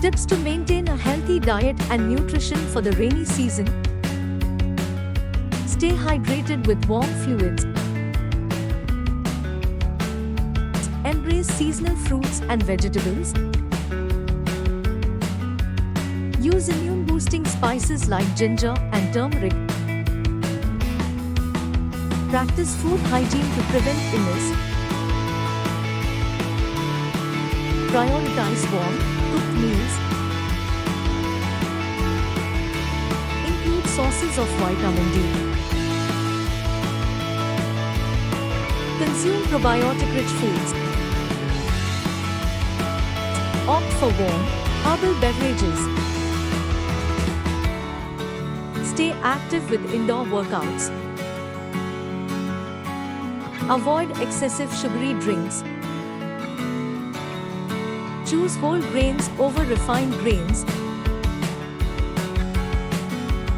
Tips to maintain a healthy diet and nutrition for the rainy season. Stay hydrated with warm fluids. Embrace seasonal fruits and vegetables. Use immune-boosting spices like ginger and turmeric. Practice food hygiene to prevent illness. Prioritize warm, cooked meals. Include sources of vitamin D. Consume probiotic-rich foods. Opt for warm, herbal beverages. Stay active with indoor workouts. Avoid excessive sugary drinks. Choose whole grains over refined grains.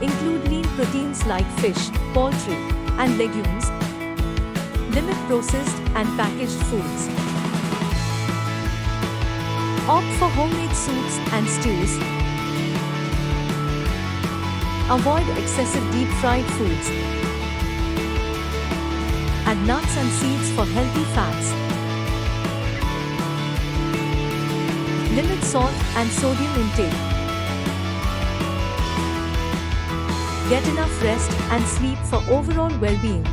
Include lean proteins like fish, poultry, and legumes. Limit processed and packaged foods. Opt for homemade soups and stews. Avoid excessive deep-fried foods. Add nuts and seeds for healthy fats. Limit salt and sodium intake. Get enough rest and sleep for overall well-being.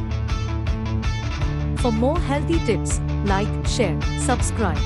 For more healthy tips, like, share, subscribe.